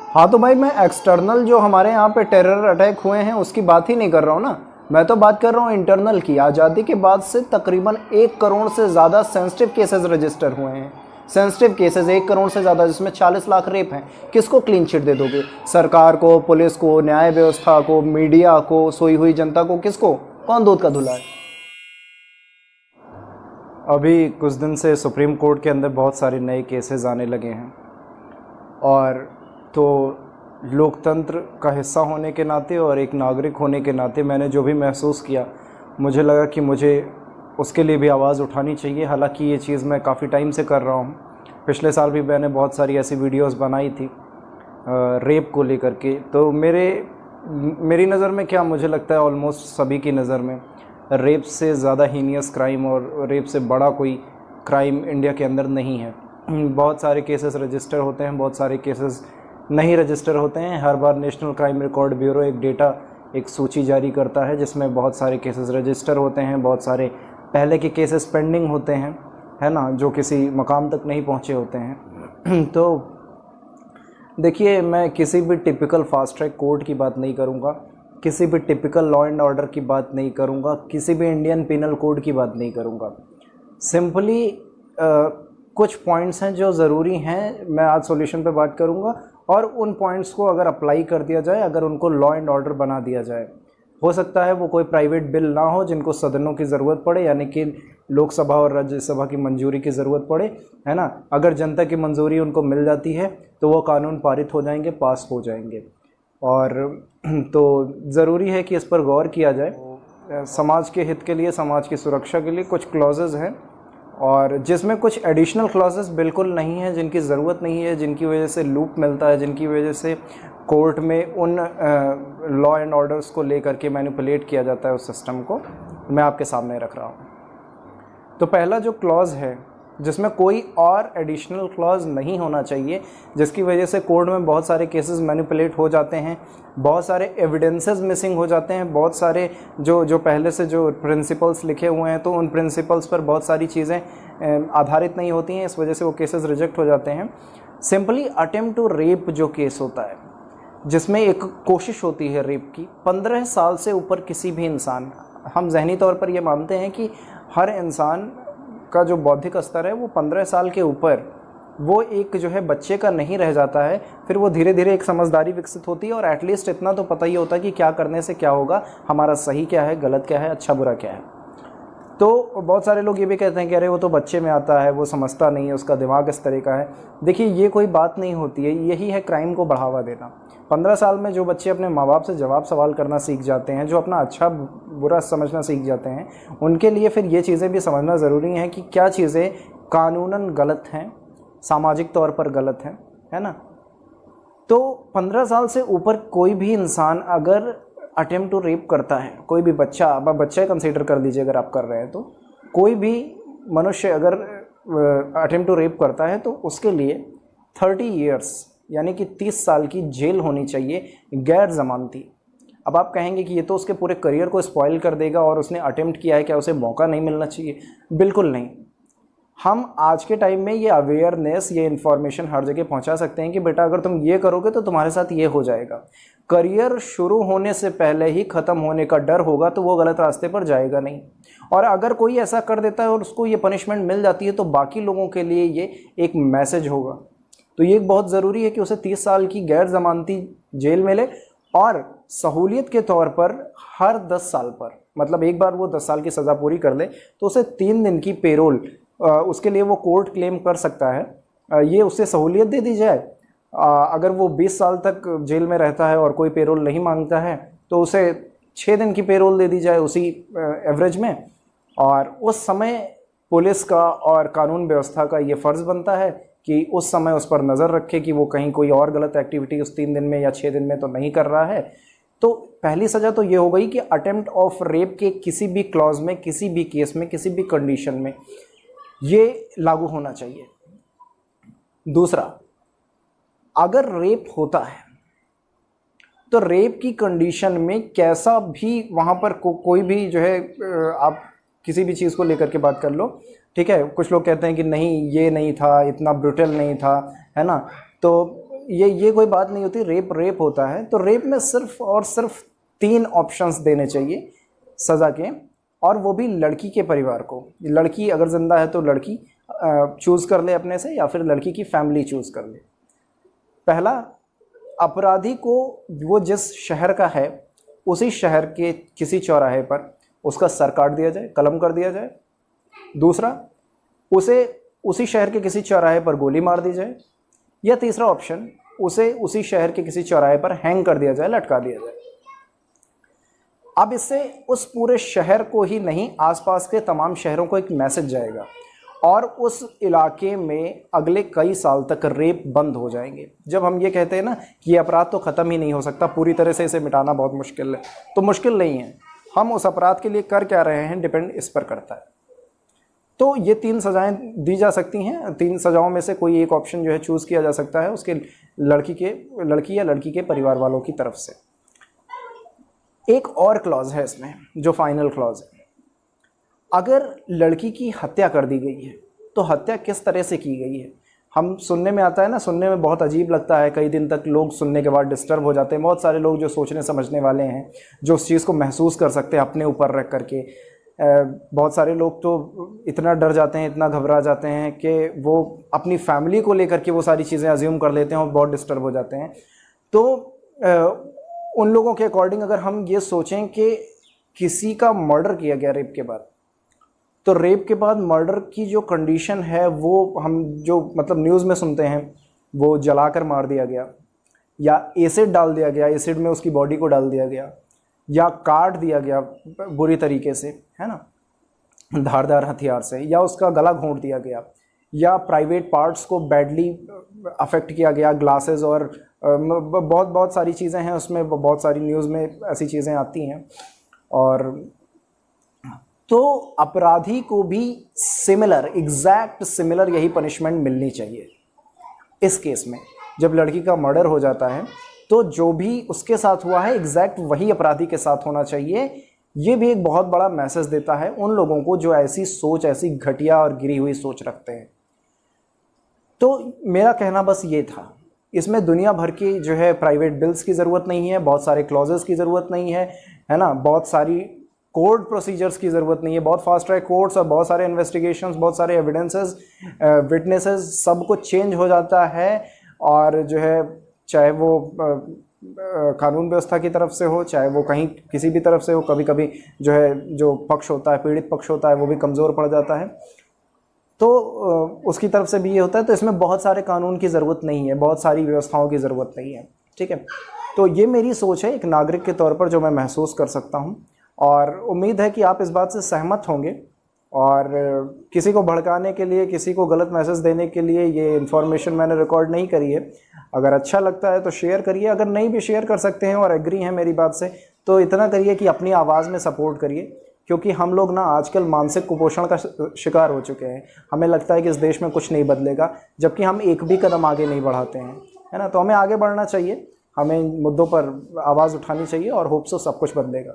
हाँ तो भाई मैं एक्सटर्नल जो हमारे यहाँ पे टेरर अटैक हुए हैं उसकी बात ही नहीं कर रहा हूँ ना, मैं तो बात कर रहा हूँ इंटरनल की। आज़ादी के बाद से तकरीबन 1 करोड़ से ज़्यादा सेंसिटिव केसेस रजिस्टर हुए हैं। सेंसिटिव केसेस 1 करोड़ से ज़्यादा, जिसमें 40 लाख रेप हैं। किसको क्लीन चिट दे दोगे? सरकार को, पुलिस को, न्याय व्यवस्था को, मीडिया को, सोई हुई जनता को? किसको? कौन दूध का धुला है? अभी कुछ दिन से सुप्रीम कोर्ट के अंदर बहुत सारे नए केसेस आने लगे हैं, और तो लोकतंत्र का हिस्सा होने के नाते और एक नागरिक होने के नाते मैंने जो भी महसूस किया, मुझे लगा कि मुझे उसके लिए भी आवाज़ उठानी चाहिए। हालांकि ये चीज़ मैं काफ़ी टाइम से कर रहा हूँ। पिछले साल भी मैंने बहुत सारी ऐसी वीडियोस बनाई थी रेप को लेकर के। तो मेरी नज़र में क्या, मुझे लगता है ऑलमोस्ट सभी की नज़र में रेप से ज़्यादा हीनियस क्राइम और रेप से बड़ा कोई क्राइम इंडिया के अंदर नहीं है। बहुत सारे केसेस रजिस्टर होते हैं, बहुत सारे केसेस नहीं रजिस्टर होते हैं। हर बार नेशनल क्राइम रिकॉर्ड ब्यूरो एक सूची जारी करता है जिसमें बहुत सारे केसेस रजिस्टर होते हैं, बहुत सारे पहले के केसेस पेंडिंग होते हैं, है ना, जो किसी मकाम तक नहीं पहुंचे होते हैं। तो देखिए, मैं किसी भी टिपिकल फास्ट ट्रैक कोर्ट की बात नहीं करूंगा, किसी भी टिपिकल लॉ एंड ऑर्डर की बात नहीं करूंगा, किसी भी इंडियन पिनल कोड की बात नहीं करूंगा। सिंपली कुछ पॉइंट्स हैं जो ज़रूरी हैं, मैं आज सॉल्यूशन पे बात करूंगा, और उन पॉइंट्स को अगर अप्लाई कर दिया जाए, अगर उनको लॉ एंड ऑर्डर बना दिया जाए, हो सकता है वो कोई प्राइवेट बिल ना हो जिनको सदनों की ज़रूरत पड़े, यानी कि लोकसभा और राज्यसभा की मंजूरी की ज़रूरत पड़े, है ना। अगर जनता की मंजूरी उनको मिल जाती है तो वो कानून पारित हो जाएंगे, पास हो जाएंगे। और तो ज़रूरी है कि इस पर गौर किया जाए। समाज के हित के लिए, समाज की सुरक्षा के लिए कुछ क्लॉजेज़ हैं, और जिसमें कुछ एडिशनल क्लॉजेस बिल्कुल नहीं है, जिनकी ज़रूरत नहीं है, जिनकी वजह से लूप मिलता है, जिनकी वजह से कोर्ट में उन लॉ एंड ऑर्डर्स को लेकर के मैनिपुलेट किया जाता है उस सिस्टम को, मैं आपके सामने रख रहा हूँ। तो पहला जो क्लॉज है, जिसमें कोई और एडिशनल क्लॉज नहीं होना चाहिए, जिसकी वजह से कोर्ट में बहुत सारे केसेस मैनिपुलेट हो जाते हैं, बहुत सारे एविडेंसेस मिसिंग हो जाते हैं, बहुत सारे जो पहले से जो प्रिंसिपल्स लिखे हुए हैं तो उन प्रिंसिपल्स पर बहुत सारी चीज़ें आधारित नहीं होती हैं, इस वजह से वो केसेस रिजेक्ट हो जाते हैं। सिंपली अटेम्प्ट टू रेप जो केस होता है, जिसमें एक कोशिश होती है रेप की, 15 साल से ऊपर किसी भी इंसान, हम जहनी तौर पर ये मानते हैं कि हर इंसान का जो बौद्धिक स्तर है वो 15 साल के ऊपर, वो एक जो है बच्चे का नहीं रह जाता है, फिर वो धीरे धीरे एक समझदारी विकसित होती है, और एटलीस्ट इतना तो पता ही होता है कि क्या करने से क्या होगा, हमारा सही क्या है, गलत क्या है, अच्छा बुरा क्या है। तो बहुत सारे लोग ये भी कहते हैं कि अरे वो तो बच्चे में आता है, वो समझता नहीं है, उसका दिमाग इस तरह का है। देखिए, ये कोई बात नहीं होती है, यही है क्राइम को बढ़ावा देना। 15 साल में जो बच्चे अपने माँ बाप से जवाब सवाल करना सीख जाते हैं, जो अपना अच्छा बुरा समझना सीख जाते हैं, उनके लिए फिर ये चीज़ें भी समझना ज़रूरी है कि क्या चीज़ें कानूनन गलत हैं, सामाजिक तौर पर गलत हैं, है ना। तो 15 साल से ऊपर कोई भी इंसान अगर अटेम्प्ट टू रेप करता है, कोई भी बच्चा, अब बच्चा कंसीडर कर लीजिए अगर आप कर रहे हैं, तो कोई भी मनुष्य अगर अटेम्प्ट टू रेप करता है तो उसके लिए 30 ईयर्स यानी कि 30 साल की जेल होनी चाहिए, गैर जमानती। अब आप कहेंगे कि ये तो उसके पूरे करियर को स्पॉइल कर देगा और उसने अटेम्प्ट किया है, क्या उसे मौका नहीं मिलना चाहिए? बिल्कुल नहीं। हम आज के टाइम में ये अवेयरनेस, ये इन्फॉर्मेशन हर जगह पहुंचा सकते हैं कि बेटा अगर तुम ये करोगे तो तुम्हारे साथ ये हो जाएगा। करियर शुरू होने से पहले ही ख़त्म होने का डर होगा तो वो गलत रास्ते पर जाएगा नहीं। और अगर कोई ऐसा कर देता है और उसको ये पनिशमेंट मिल जाती है तो बाकी लोगों के लिए ये एक मैसेज होगा। तो ये बहुत ज़रूरी है कि उसे 30 साल की गैर जमानती जेल मिले, और सहूलियत के तौर पर हर 10 साल पर, मतलब एक बार वो 10 साल की सज़ा पूरी कर ले तो उसे 3 दिन की पेरोल, उसके लिए वो कोर्ट क्लेम कर सकता है, ये उससे सहूलियत दे दी जाए। अगर वो 20 साल तक जेल में रहता है और कोई पेरोल नहीं मांगता है तो उसे 6 दिन की पेरोल दे दी जाए उसी एवरेज में। और उस समय पुलिस का और कानून व्यवस्था का ये फ़र्ज़ बनता है कि उस समय उस पर नज़र रखे कि वो कहीं कोई और गलत एक्टिविटी उस 3 दिन में या 6 दिन में तो नहीं कर रहा है। तो पहली सज़ा तो ये हो गई कि अटेम्प्ट ऑफ रेप के किसी भी क्लॉज में, किसी भी केस में, किसी भी कंडीशन में ये लागू होना चाहिए। दूसरा, अगर रेप होता है तो रेप की कंडीशन में कैसा भी वहाँ पर कोई भी जो है, आप किसी भी चीज़ को लेकर के बात कर लो, ठीक है। कुछ लोग कहते हैं कि नहीं ये नहीं था, इतना ब्रूटल नहीं था, है ना। तो ये कोई बात नहीं होती, रेप होता है तो रेप में सिर्फ और सिर्फ 3 ऑप्शंस देने चाहिए सज़ा के, और वो भी लड़की के परिवार को। लड़की अगर ज़िंदा है तो लड़की चूज़ कर ले अपने से, या फिर लड़की की फैमिली चूज़ कर ले। पहला, अपराधी को वो जिस शहर का है उसी शहर के किसी चौराहे पर उसका सर काट दिया जाए, कलम कर दिया जाए। दूसरा, उसे उसी शहर के किसी चौराहे पर गोली मार दी जाए। या तीसरा ऑप्शन, उसे उसी शहर के किसी चौराहे पर हैंग कर दिया जाए, लटका दिया जाए। अब इससे उस पूरे शहर को ही नहीं, आसपास के तमाम शहरों को एक मैसेज जाएगा, और उस इलाके में अगले कई साल तक रेप बंद हो जाएंगे। जब हम ये कहते हैं ना कि ये अपराध तो ख़त्म ही नहीं हो सकता, पूरी तरह से इसे मिटाना बहुत मुश्किल है, तो मुश्किल नहीं है। हम उस अपराध के लिए कर क्या रहे हैं, डिपेंड इस पर करता है। तो ये 3 सज़ाएं दी जा सकती हैं। 3 सज़ाओं में से कोई एक ऑप्शन जो है चूज़ किया जा सकता है उसके लड़की या लड़की के परिवार वालों की तरफ से। एक और क्लॉज है इसमें जो फाइनल क्लॉज है। अगर लड़की की हत्या कर दी गई है तो हत्या किस तरह से की गई है। हम सुनने में आता है ना, सुनने में बहुत अजीब लगता है, कई दिन तक लोग सुनने के बाद डिस्टर्ब हो जाते हैं। बहुत सारे लोग जो सोचने समझने वाले हैं, जो उस चीज़ को महसूस कर सकते हैं अपने ऊपर रख करके, बहुत सारे लोग तो इतना डर जाते हैं, इतना घबरा जाते हैं कि वो अपनी फैमिली को लेकर के वो सारी चीज़ें अज्यूम कर लेते हैं और बहुत डिस्टर्ब हो जाते हैं। तो उन लोगों के अकॉर्डिंग अगर हम ये सोचें कि किसी का मर्डर किया गया रेप के बाद, तो रेप के बाद मर्डर की जो कंडीशन है वो हम जो मतलब न्यूज़ में सुनते हैं, वो जलाकर मार दिया गया, या एसिड डाल दिया गया, एसिड में उसकी बॉडी को डाल दिया गया, या काट दिया गया बुरी तरीके से, है ना, धारदार हथियार से, या उसका गला घोंट दिया गया, या प्राइवेट पार्ट्स को बैडली अफेक्ट किया गया, ग्लासेस और बहुत सारी चीज़ें हैं उसमें, बहुत सारी न्यूज़ में ऐसी चीज़ें आती हैं। और तो अपराधी को भी एग्जैक्ट सिमिलर यही पनिशमेंट मिलनी चाहिए। इस केस में जब लड़की का मर्डर हो जाता है तो जो भी उसके साथ हुआ है एग्जैक्ट वही अपराधी के साथ होना चाहिए। ये भी एक बहुत बड़ा मैसेज देता है उन लोगों को जो ऐसी सोच, ऐसी घटिया और गिरी हुई सोच रखते हैं। तो मेरा कहना बस ये था, इसमें दुनिया भर की जो है प्राइवेट बिल्स की ज़रूरत नहीं है, बहुत सारे क्लॉजेस की ज़रूरत नहीं है ना, बहुत सारी कोर्ट प्रोसीजर्स की ज़रूरत नहीं है, बहुत फास्ट ट्रैक कोर्ट्स और बहुत सारे इन्वेस्टिगेशंस, बहुत सारे एविडेंसेस, विटनेसेस, सब कुछ चेंज हो जाता है। और जो है चाहे वो कानून व्यवस्था की तरफ से हो, चाहे वो कहीं किसी भी तरफ से हो, कभी कभी जो है जो पक्ष होता है, पीड़ित पक्ष होता है, वो भी कमज़ोर पड़ जाता है, तो उसकी तरफ से भी ये होता है। तो इसमें बहुत सारे कानून की ज़रूरत नहीं है, बहुत सारी व्यवस्थाओं की ज़रूरत नहीं है, ठीक है। तो ये मेरी सोच है एक नागरिक के तौर पर जो मैं महसूस कर सकता हूँ, और उम्मीद है कि आप इस बात से सहमत होंगे। और किसी को भड़काने के लिए, किसी को गलत मैसेज देने के लिए ये इन्फॉर्मेशन मैंने रिकॉर्ड नहीं करी है। अगर अच्छा लगता है तो शेयर करिए, अगर नहीं भी शेयर कर सकते हैं और एग्री हैं मेरी बात से तो इतना करिए कि अपनी आवाज़ में सपोर्ट करिए, क्योंकि हम लोग ना आजकल मानसिक कुपोषण का शिकार हो चुके हैं। हमें लगता है कि इस देश में कुछ नहीं बदलेगा, जबकि हम एक भी कदम आगे नहीं बढ़ाते हैं, है ना। तो हमें आगे बढ़ना चाहिए, हमें इन मुद्दों पर आवाज़ उठानी चाहिए और होप सो सब कुछ बदलेगा।